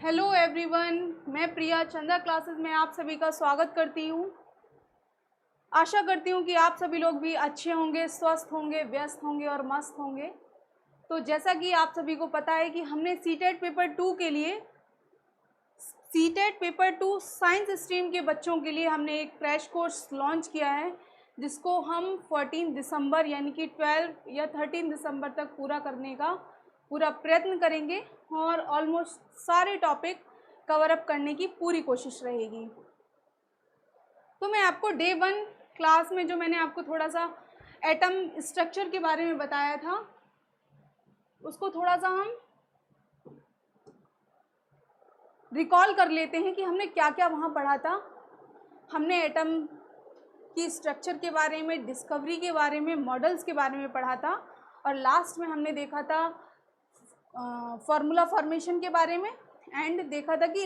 Hello everyone, मैं प्रिया चंदा classes में आप सभी का स्वागत करती हूँ। आशा करती हूँ कि आप सभी लोग भी अच्छे होंगे, स्वस्थ होंगे, व्यस्त होंगे और मस्त होंगे। तो जैसा कि आप सभी को पता है कि हमने सीटेट पेपर 2 के लिए सीटेट पेपर 2 साइंस स्ट्रीम के बच्चों के लिए हमने एक क्रैश कोर्स लॉन्च किया है, जिसको हम 14 दिसंबर यानी कि 12 या 13 दिसंबर तक पूरा करने का पूरा प्रयत्न करेंगे और ऑलमोस्ट सारे टॉपिक कवर अप करने की पूरी कोशिश रहेगी। तो मैं आपको डे 1 क्लास में जो मैंने आपको थोड़ा सा एटम स्ट्रक्चर के बारे में बताया था, उसको थोड़ा सा हम रिकॉल कर लेते हैं कि हमने क्या क्या वहाँ पढ़ा था। हमने एटम की स्ट्रक्चर के बारे में, डिस्कवरी के बारे में, मॉडल्स के बारे में पढ़ा था और लास्ट में हमने देखा था फार्मूला फॉर्मेशन के बारे में एंड देखा था कि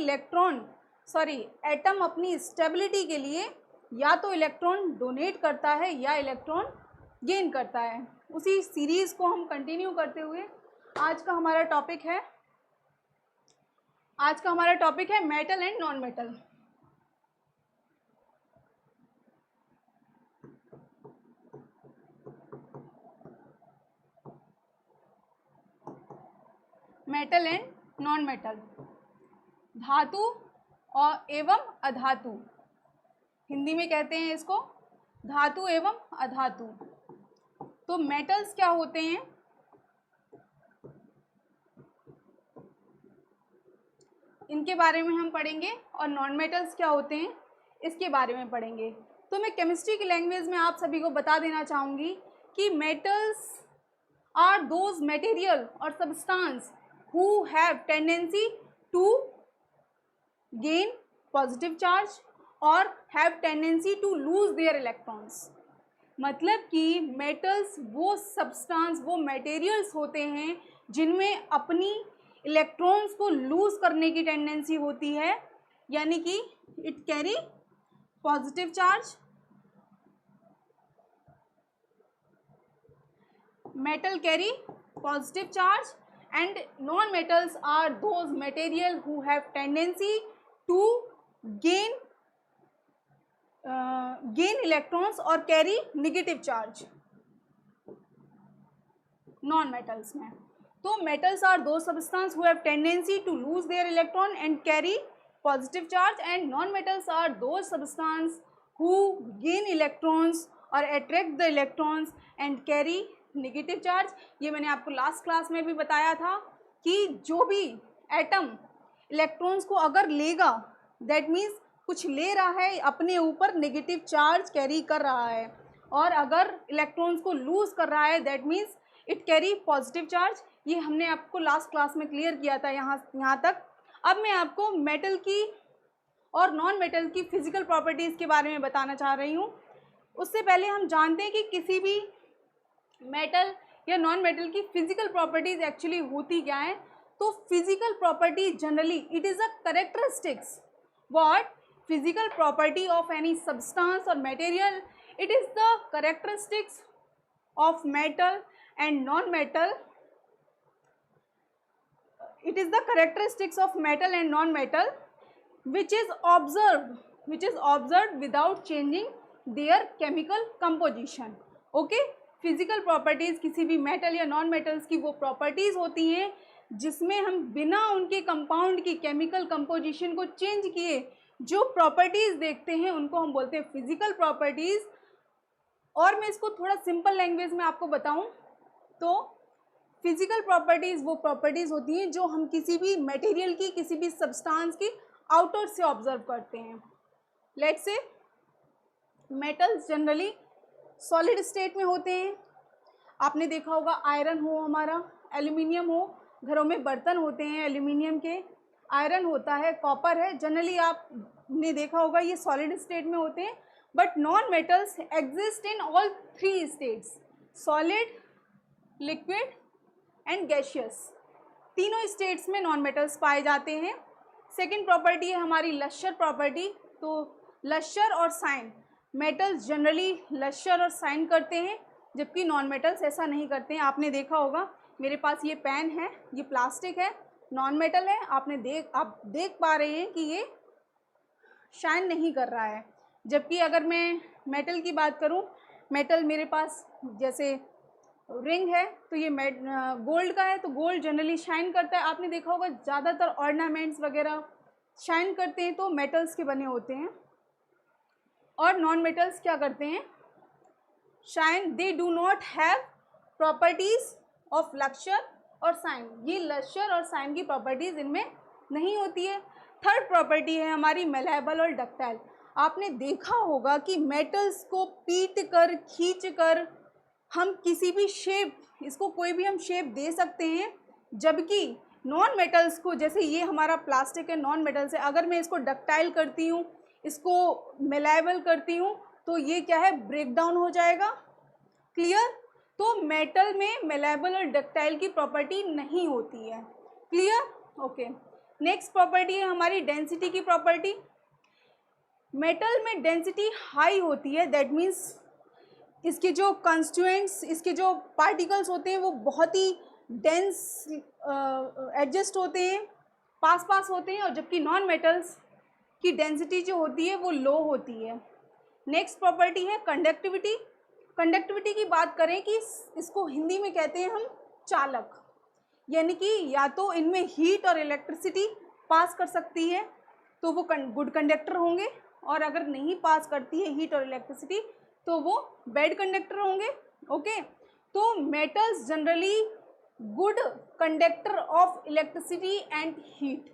एटम अपनी स्टेबिलिटी के लिए या तो इलेक्ट्रॉन डोनेट करता है या इलेक्ट्रॉन गेन करता है। उसी सीरीज़ को हम कंटिन्यू करते हुए आज का हमारा टॉपिक है metal and non metal. Metal and non metal, धातु और एवं अधातु, हिंदी में कहते हैं इसको धातु एवं अधातु। तो मेटल्स क्या होते हैं, इनके बारे में हम पढ़ेंगे और नॉन मेटल्स क्या होते हैं इसके बारे में पढ़ेंगे। तो मैं केमिस्ट्री की लैंग्वेज में आप सभी को बता देना चाहूँगी कि मेटल्स आर दोज मटेरियल और substance who have tendency to gain positive charge और have tendency to lose their electrons। मतलब कि मेटल्स वो सब्सटेंस, वो मटेरियल्स होते हैं जिनमें अपनी इलेक्ट्रॉन्स को लूज करने की टेंडेंसी होती है, यानी कि it carry positive charge. Metal carry positive charge and non-metals are those material who have tendency to gain electrons or carry negative charge non-metals में। तो metals are those substances who have tendency to lose their electron and carry positive charge, and non-metals are those substances who gain electrons or attract the electrons and carry negative charge. ये मैंने आपको last class में भी बताया था कि जो भी एटम इलेक्ट्रॉन्स को अगर लेगा, दैट मीन्स कुछ ले रहा है, अपने ऊपर नेगेटिव चार्ज कैरी कर रहा है, और अगर इलेक्ट्रॉन्स को लूज कर रहा है that means it carry positive charge. ये हमने आपको लास्ट क्लास में क्लियर किया था यहाँ तक। अब मैं आपको मेटल की और नॉन मेटल की फिजिकल प्रॉपर्टीज़ के बारे में बताना चाह रही हूँ। उससे पहले हम जानते हैं कि किसी भी मेटल या नॉन मेटल की फिजिकल प्रॉपर्टीज एक्चुअली होती क्या है। तो physical property generally it is a characteristics what physical property of any substance और material, it is the characteristics of metal and non metal, it is the characteristics of metal and non-metal which is observed without changing their chemical composition। okay, physical properties किसी भी metal या non metals की वो properties होती हैं जिसमें हम बिना उनके कंपाउंड की केमिकल कंपोजिशन को चेंज किए जो प्रॉपर्टीज़ देखते हैं उनको हम बोलते हैं फिजिकल प्रॉपर्टीज़। और मैं इसको थोड़ा सिंपल लैंग्वेज में आपको बताऊं तो फिजिकल प्रॉपर्टीज़ वो प्रॉपर्टीज़ होती हैं जो हम किसी भी मटेरियल की, किसी भी सब्सटेंस की आउटर से ऑब्जर्व करते हैं। Let's say metals generally solid state में होते हैं। आपने देखा होगा आयरन हो, हमारा एल्यूमिनियम हो, घरों में बर्तन होते हैं एल्यूमिनियम के, आयरन होता है, कॉपर है, जनरली आपने देखा होगा ये सॉलिड स्टेट में होते हैं। But non metals exist in all 3 states, solid, liquid and gaseous. तीनों स्टेट्स में नॉन मेटल्स पाए जाते हैं। सेकेंड प्रॉपर्टी है हमारी लश्यर प्रॉपर्टी। तो लश्यर और साइन, मेटल्स जनरली लश्यर और साइन करते हैं जबकि नॉन मेटल्स ऐसा नहीं करते हैं। आपने देखा होगा मेरे पास ये पेन है, ये प्लास्टिक है नॉन मेटल है, आप देख पा रहे हैं कि ये शाइन नहीं कर रहा है। जबकि अगर मैं मेटल की बात करूं, मेटल मेरे पास जैसे रिंग है तो ये गोल्ड का है, तो गोल्ड जनरली शाइन करता है। आपने देखा होगा ज़्यादातर ऑर्नामेंट्स वगैरह शाइन करते हैं तो मेटल्स के बने होते हैं। और नॉन मेटल्स क्या करते हैं? Shine, they do not have properties of lustre और साइन। ये लक्चर और साइन की प्रॉपर्टीज इनमें नहीं होती है। थर्ड प्रॉपर्टी है हमारी मेलेबल और डक्टाइल। आपने देखा होगा कि मेटल्स को पीट कर खींच कर हम किसी भी शेप, इसको कोई भी हम शेप दे सकते हैं, जबकि नॉन मेटल्स को, जैसे ये हमारा प्लास्टिक है, नॉन मेटल्स है, अगर मैं इसको डक्टाइल करती हूँ, इसको मेलेबल करती हूँ, तो ये क्या है, ब्रेक डाउन हो जाएगा। क्लियर? तो मेटल में मेलेबल और डक्टाइल की प्रॉपर्टी नहीं होती है। क्लियर? ओके। नेक्स्ट प्रॉपर्टी है हमारी डेंसिटी की प्रॉपर्टी। मेटल में डेंसिटी हाई होती है, दैट मीन्स इसके जो कंस्टिट्यूएंट्स, इसके जो पार्टिकल्स होते हैं वो बहुत ही डेंस एडजस्ट होते हैं, पास होते हैं, और जबकि नॉन मेटल्स की डेंसिटी जो होती है वो लो होती है। नेक्स्ट प्रॉपर्टी है कंडक्टिविटी। कंडक्टिविटी की बात करें कि इसको हिंदी में कहते हैं हम चालक, यानी कि या तो इनमें हीट और इलेक्ट्रिसिटी पास कर सकती है तो वो गुड कंडक्टर होंगे, और अगर नहीं पास करती है हीट और इलेक्ट्रिसिटी तो वो बैड कंडक्टर होंगे। ओके, तो metals generally good conductor of electricity and heat.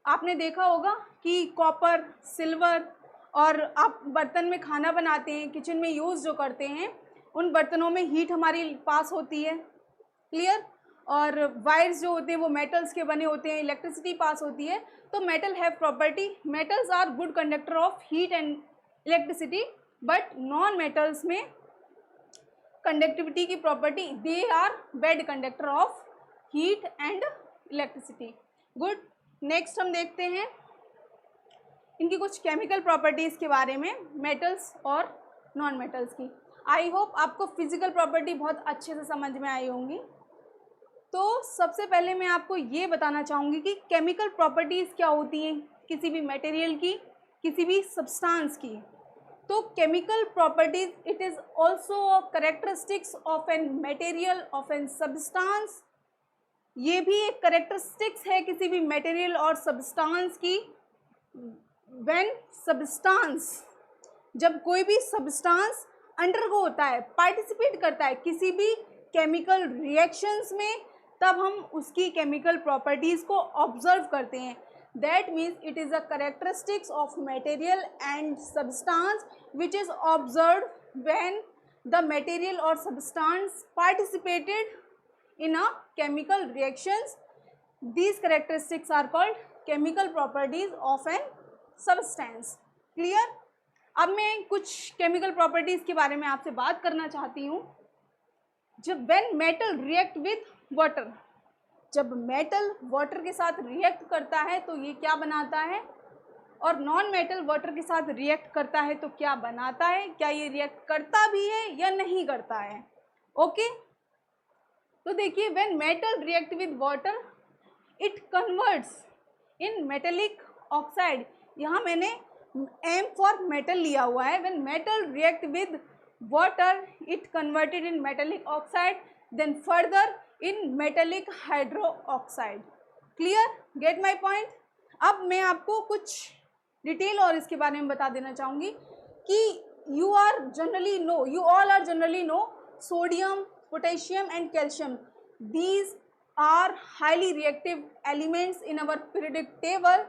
आपने देखा होगा कि कॉपर, सिल्वर, और आप बर्तन में खाना बनाते हैं, किचन में यूज़ जो करते हैं, उन बर्तनों में हीट हमारी पास होती है। क्लियर? और वायर्स जो होते हैं वो मेटल्स के बने होते हैं, इलेक्ट्रिसिटी पास होती है। तो metal have property, metals are good conductor of heat and electricity, but non metals में कंडक्टिविटी की property, they are bad conductor of heat and electricity. Good. Next हम देखते हैं इनकी कुछ केमिकल प्रॉपर्टीज़ के बारे में, मेटल्स और नॉन मेटल्स की। आई होप आपको फिजिकल प्रॉपर्टी बहुत अच्छे से समझ में आई होंगी। तो सबसे पहले मैं आपको ये बताना चाहूँगी कि केमिकल प्रॉपर्टीज़ क्या होती हैं किसी भी मटेरियल की, किसी भी सब्सटेंस की। तो chemical properties, it is also characteristics of an material, of an substance. ये भी एक करेक्टरिस्टिक्स है किसी भी मटेरियल और सब्सटेंस की। व्हेन सब्सटेंस, जब कोई भी सब्सटेंस अंडरगो होता है, पार्टिसिपेट करता है किसी भी केमिकल रिएक्शंस में, तब हम उसकी केमिकल प्रॉपर्टीज़ को ऑब्जर्व करते हैं। That means it is a characteristics of material and substance which is observed when the material or substance participated in a chemical reactions. These characteristics are called chemical properties of an substance. Clear? अब मैं कुछ chemical properties के बारे में आपसे बात करना चाहती हूँ। जब when metal react with water, जब मेटल वाटर के साथ रिएक्ट करता है तो ये क्या बनाता है, और नॉन मेटल वाटर के साथ रिएक्ट करता है तो क्या बनाता है, क्या ये रिएक्ट करता भी है या नहीं करता है। ओके, तो देखिए, when metal react with water it converts in metallic oxide. यहाँ मैंने एम फॉर मेटल लिया हुआ है। When metal react with water it converted in metallic oxide, then further in metallic hydro oxide. Clear? Get my point? अब मैं आपको कुछ detail और इसके बारे में बता देना चाहूँगी कि you all are generally know sodium, potassium and calcium, these are highly reactive elements in our periodic table,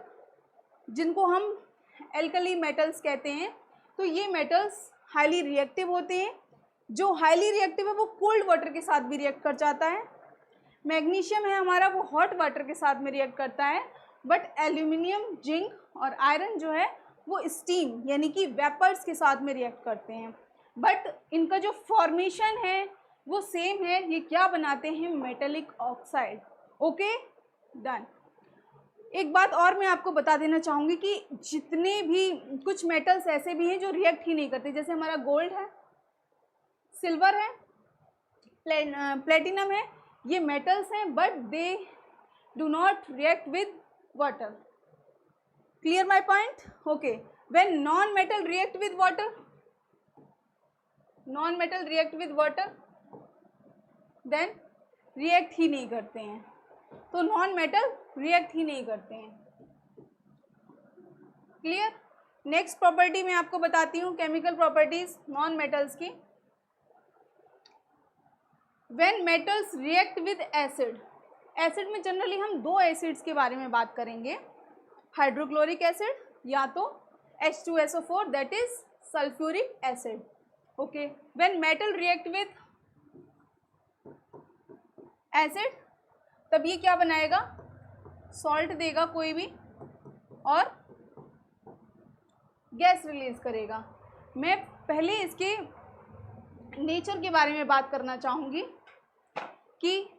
जिनको हम एल्कली मेटल्स कहते हैं। तो ये मेटल्स हाईली रिएक्टिव होते हैं। जो हाईली रिएक्टिव है वो कोल्ड वाटर के साथ भी रिएक्ट कर जाता है। मैग्नीशियम है हमारा, वो हॉट वाटर के साथ में रिएक्ट करता है, बट एल्यूमिनियम, जिंक और आयरन जो है वो स्टीम यानी कि वेपर्स के साथ में रिएक्ट करते हैं, बट इनका जो फॉर्मेशन है वो सेम है। ये क्या बनाते हैं? Metallic oxide. Okay, done. एक बात और मैं आपको बता देना चाहूँगी कि जितने भी कुछ मेटल्स ऐसे भी हैं जो रिएक्ट ही नहीं करते, जैसे हमारा गोल्ड है, सिल्वर है, प्लेटिनम है, ये मेटल्स हैं but they do not react with water. Clear my point? Okay. When non-metal react with water, non-metal react with water, then react ही नहीं करते हैं. तो non-metal react ही नहीं करते हैं. Clear? नेक्स्ट प्रॉपर्टी मैं आपको बताती हूँ केमिकल प्रॉपर्टीज नॉन मेटल्स की. When metals react with acid, acid में जनरली हम दो एसिड्स के बारे में बात करेंगे, हाइड्रोक्लोरिक एसिड या तो H2SO4 that is sulphuric acid. Okay. When metal react with acid, तब ये क्या बनाएगा, सॉल्ट देगा कोई भी और गैस रिलीज करेगा. मैं पहले इसके नेचर के बारे में बात करना चाहूँगी कि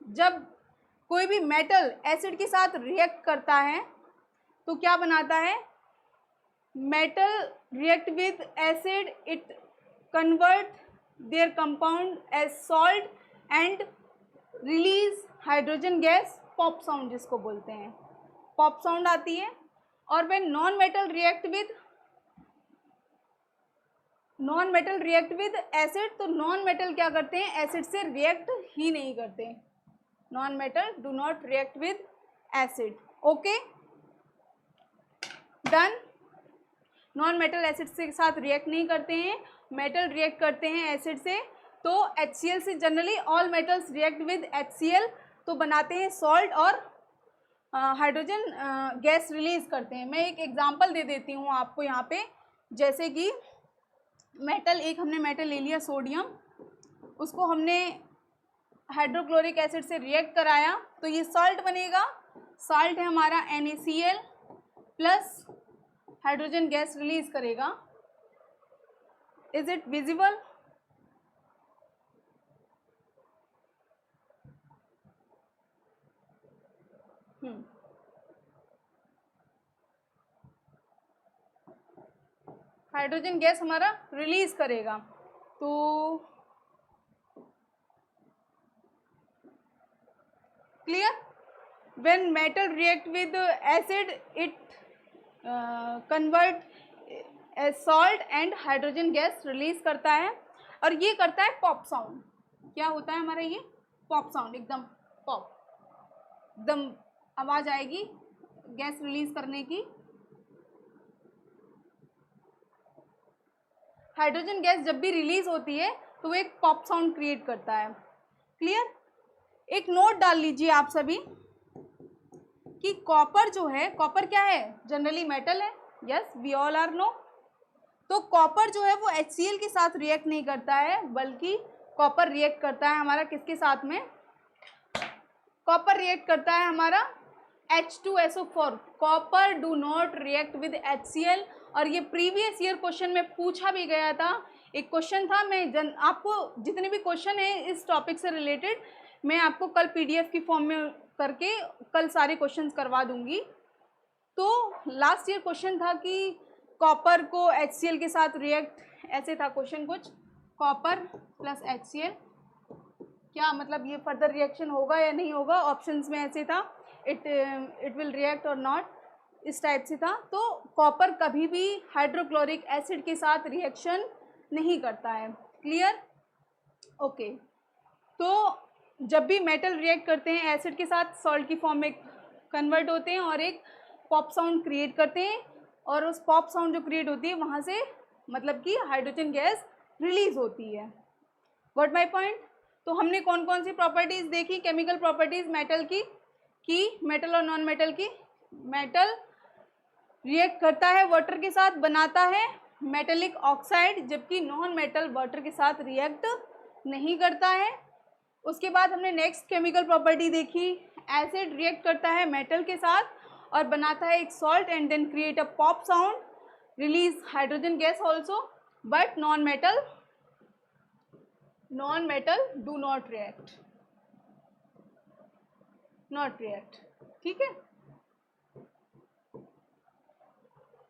जब कोई भी मेटल एसिड के साथ रिएक्ट करता है तो क्या बनाता है, metal react with acid, it convert their compound as salt and release hydrogen gas, pop sound जिसको बोलते हैं, पॉप साउंड आती है. और when non metal react with acid, तो नॉन मेटल क्या करते हैं, एसिड से रिएक्ट ही नहीं करते. Non metal do not react with acid. Okay done. Non metal acid के साथ रिएक्ट नहीं करते हैं, मेटल रिएक्ट करते हैं एसिड से. तो HCl से generally all metals react with HCl, तो बनाते हैं सॉल्ट और हाइड्रोजन गैस रिलीज करते हैं. मैं एक एग्जांपल दे देती हूँ आपको यहाँ पे. जैसे कि मेटल, एक हमने मेटल ले लिया सोडियम, उसको हमने हाइड्रोक्लोरिक एसिड से रिएक्ट कराया तो ये सॉल्ट बनेगा. सॉल्ट है हमारा NaCl plus hydrogen gas release करेगा. Is it visible? Hydrogen gas हमारा रिलीज करेगा. तो clear? When metal react with acid it convert as salt and hydrogen gas release करता है. और ये करता है पॉप साउंड. क्या होता है हमारा ये पॉप साउंड, एकदम पॉप, एकदम आवाज आएगी गैस रिलीज करने की. हाइड्रोजन गैस जब भी रिलीज होती है तो वो एक पॉप साउंड क्रिएट करता है. क्लियर? एक नोट डाल लीजिए आप सभी कि कॉपर जो है, कॉपर क्या है, जनरली मेटल है. Yes, we all are know. तो कॉपर जो है वो HCl के साथ रिएक्ट नहीं करता है, बल्कि कॉपर रिएक्ट करता है हमारा किसके साथ में, कॉपर रिएक्ट करता है हमारा H2SO4. Copper do not react with HCl. और ये प्रीवियस ईयर क्वेश्चन में पूछा भी गया था. एक क्वेश्चन था, मैं आपको जितने भी क्वेश्चन हैं इस टॉपिक से रिलेटेड मैं आपको कल PDF की फॉर्म में करके कल सारे क्वेश्चंस करवा दूंगी. तो लास्ट ईयर क्वेश्चन था कि कॉपर को HCl के साथ रिएक्ट, ऐसे था क्वेश्चन कुछ, कॉपर प्लस HCl, क्या मतलब ये फर्दर रिएक्शन होगा या नहीं होगा, ऑप्शंस में ऐसे था, इट विल रिएक्ट और नॉट, इस टाइप से था. तो कॉपर कभी भी हाइड्रोक्लोरिक एसिड के साथ रिएक्शन नहीं करता है. क्लियर? ओके. तो जब भी मेटल रिएक्ट करते हैं एसिड के साथ, सॉल्ट की फॉर्म में कन्वर्ट होते हैं और एक पॉप साउंड क्रिएट करते हैं. और उस पॉप साउंड जो क्रिएट होती है वहाँ से मतलब कि हाइड्रोजन गैस रिलीज होती है. What my point? तो हमने कौन कौन सी प्रॉपर्टीज़ देखी, केमिकल प्रॉपर्टीज़ मेटल की, मेटल और नॉन मेटल की. मेटल रिएक्ट करता है वाटर के साथ, बनाता है मेटेलिक ऑक्साइड, जबकि नॉन मेटल वाटर के साथ रिएक्ट नहीं करता है. उसके बाद हमने नेक्स्ट केमिकल प्रॉपर्टी देखी, एसिड रिएक्ट करता है मेटल के साथ और बनाता है एक salt and then create a pop sound, release hydrogen gas also. But non metal do not react. ठीक है,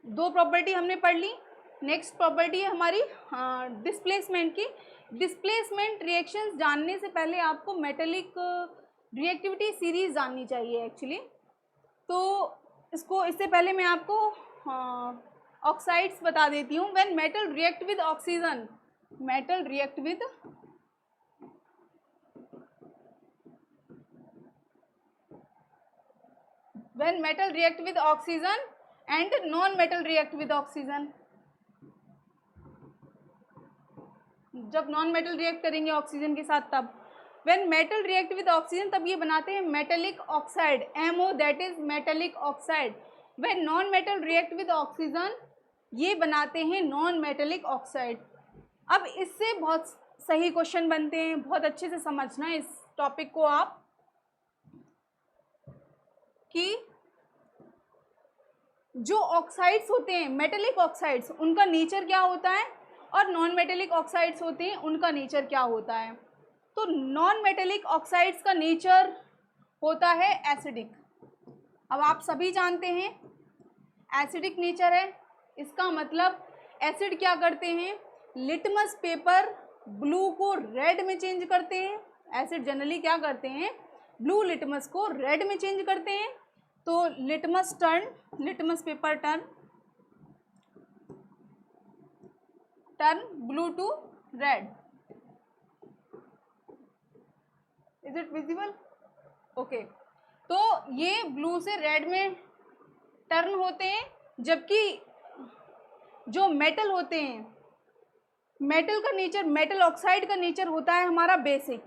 दो प्रॉपर्टी हमने पढ़ ली. नेक्स्ट प्रॉपर्टी है हमारी डिस्प्लेसमेंट की. डिस्प्लेसमेंट रिएक्शंस जानने से पहले आपको मेटेलिक रिएक्टिविटी सीरीज जाननी चाहिए एक्चुअली। तो इससे पहले मैं आपको ऑक्साइड्स बता देती हूँ। When metal react with oxygen, metal react with when metal react with oxygen and non-metal react with oxygen, जब नॉन मेटल रिएक्ट करेंगे ऑक्सीजन के साथ तब when metal react with oxygen तब ये बनाते हैं metallic oxide, MO, that is metallic oxide. when non metal react with oxygen ये बनाते हैं नॉन मेटेलिक ऑक्साइड। अब इससे बहुत सही क्वेश्चन बनते हैं, बहुत अच्छे से समझना इस टॉपिक को आप, कि जो ऑक्साइड्स होते हैं मेटेलिक ऑक्साइड्स उनका नेचर क्या होता है और नॉन मेटेलिक ऑक्साइड्स होते हैं उनका नेचर क्या होता है। तो नॉन मेटेलिक ऑक्साइड्स का नेचर होता है एसिडिक। अब आप सभी जानते हैं एसिडिक नेचर है, इसका मतलब एसिड क्या करते हैं, लिटमस पेपर ब्लू को रेड में चेंज करते हैं। एसिड जनरली क्या करते हैं, ब्लू लिटमस को रेड में चेंज करते हैं। तो litmus paper turn blue to red. Is it visible? Okay, तो ये ब्लू से रेड में टर्न होते हैं, जबकि जो मेटल होते हैं, मेटल का नेचर, मेटल ऑक्साइड का नेचर होता है हमारा बेसिक।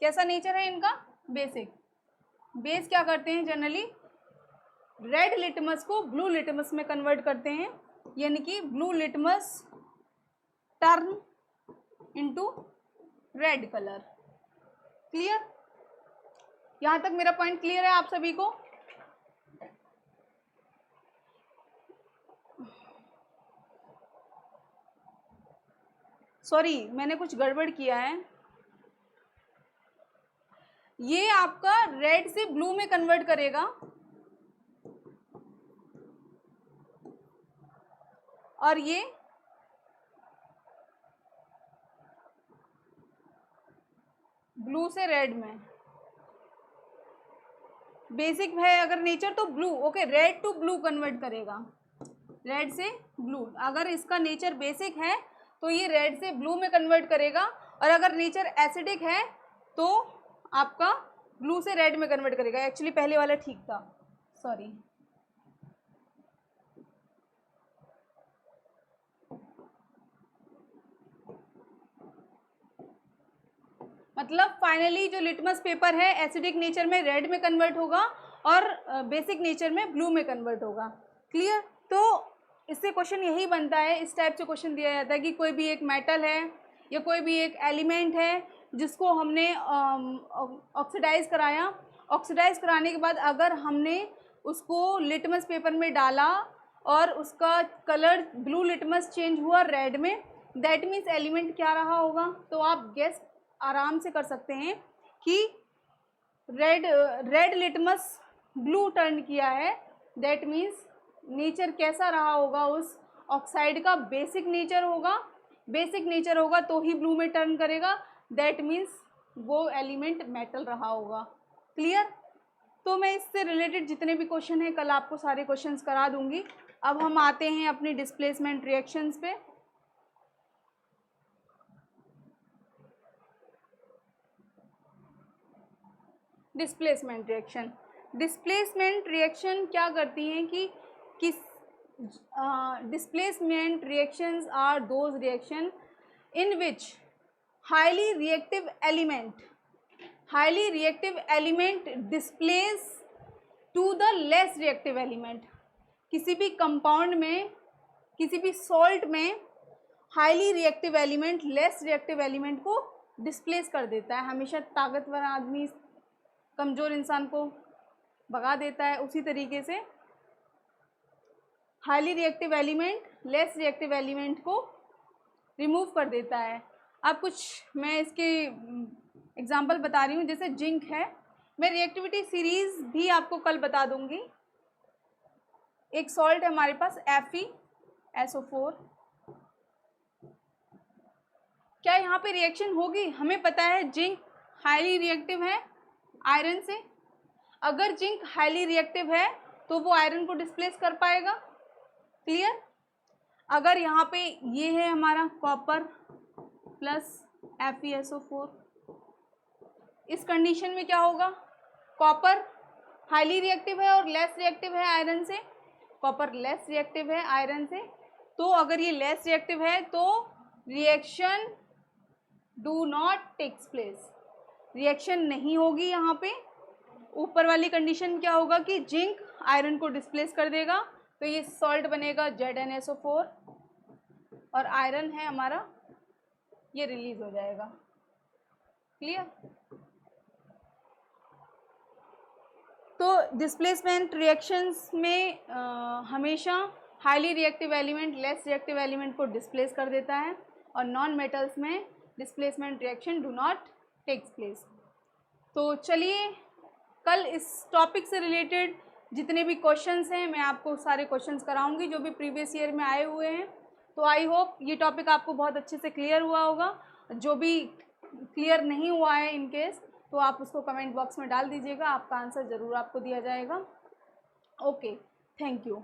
कैसा नेचर है इनका? बेसिक। बेस क्या करते हैं जनरली, रेड लिटमस को ब्लू लिटमस में कन्वर्ट करते हैं, यानी कि blue litmus turn into red colour. Clear? यहां तक मेरा पॉइंट क्लियर है आप सभी को? सॉरी, मैंने कुछ गड़बड़ किया है। ये आपका रेड से ब्लू में कन्वर्ट करेगा और ये ब्लू से रेड में। बेसिक है अगर नेचर तो blue, okay, red to blue convert करेगा, रेड से ब्लू। अगर इसका नेचर बेसिक है तो ये रेड से ब्लू में कन्वर्ट करेगा, और अगर नेचर एसिडिक है तो आपका ब्लू से रेड में कन्वर्ट करेगा। एक्चुअली पहले वाला ठीक था, सॉरी। मतलब फाइनली जो लिटमस पेपर है एसिडिक नेचर में रेड में कन्वर्ट होगा और बेसिक नेचर में ब्लू में कन्वर्ट होगा। क्लियर? तो इससे क्वेश्चन यही बनता है, इस टाइप से क्वेश्चन दिया जाता है कि कोई भी एक मेटल है या कोई भी एक एलिमेंट है जिसको हमने ऑक्सीडाइज कराया, ऑक्सीडाइज कराने के बाद अगर हमने उसको लिटमस पेपर में डाला और उसका कलर ब्लू लिटमस चेंज हुआ रेड में, दैट मीन्स एलिमेंट क्या रहा होगा। तो आप गेस आराम से कर सकते हैं कि रेड लिटमस ब्लू टर्न किया है, दैट मीन्स नेचर कैसा रहा होगा उस ऑक्साइड का, बेसिक नेचर होगा। बेसिक नेचर होगा तो ही ब्लू में टर्न करेगा, दैट मीन्स वो एलिमेंट मेटल रहा होगा। क्लियर? तो मैं इससे रिलेटेड जितने भी क्वेश्चन हैं कल आपको सारे क्वेश्चंस करा दूंगी। अब हम आते हैं अपनी डिस्प्लेसमेंट रिएक्शंस पे। डिस्प्लेसमेंट रिएक्शन, डिस्प्लेसमेंट रिएक्शन क्या करती हैं कि किस displacement reactions are those reaction in which highly reactive element displace to the less reactive element। किसी भी कंपाउंड में, किसी भी सॉल्ट में highly reactive element less reactive element को डिस्प्लेस कर देता है। हमेशा ताकतवर आदमी कमज़ोर इंसान को भगा देता है, उसी तरीके से highly reactive element less reactive element को रिमूव कर देता है। अब कुछ मैं इसके एग्जांपल बता रही हूँ, जैसे जिंक है, मैं रिएक्टिविटी सीरीज़ भी आपको कल बता दूंगी। एक सॉल्ट है हमारे पास FeSO4, क्या यहाँ पे रिएक्शन होगी? हमें पता है जिंक हाईली रिएक्टिव है, आयरन से। अगर जिंक हाईली रिएक्टिव है तो वो आयरन को डिस्प्लेस कर पाएगा। क्लियर। अगर यहाँ पे ये है हमारा कॉपर प्लस FeSO4, इस कंडीशन में क्या होगा, कॉपर हाईली रिएक्टिव है और लेस रिएक्टिव है आयरन से, कॉपर लेस रिएक्टिव है आयरन से, तो अगर ये लेस रिएक्टिव है तो reaction do not takes place, reaction नहीं होगी यहाँ पे। ऊपर वाली कंडीशन क्या होगा कि जिंक आयरन को डिस्प्लेस कर देगा, तो ये सॉल्ट बनेगा ZnSO4 और आयरन है हमारा ये रिलीज हो जाएगा। क्लियर। तो डिस्प्लेसमेंट रिएक्शंस में हमेशा highly reactive element less reactive element को डिस्प्लेस कर देता है और नॉन मेटल्स में displacement reaction do not takes place. तो चलिए कल इस टॉपिक से रिलेटेड जितने भी क्वेश्चंस हैं मैं आपको सारे क्वेश्चंस कराऊंगी जो भी प्रीवियस ईयर में आए हुए हैं। तो आई होप ये टॉपिक आपको बहुत अच्छे से क्लियर हुआ होगा। जो भी क्लियर नहीं हुआ है इन केस तो आप उसको कमेंट बॉक्स में डाल दीजिएगा, आपका आंसर ज़रूर आपको दिया जाएगा। Okay, thank you.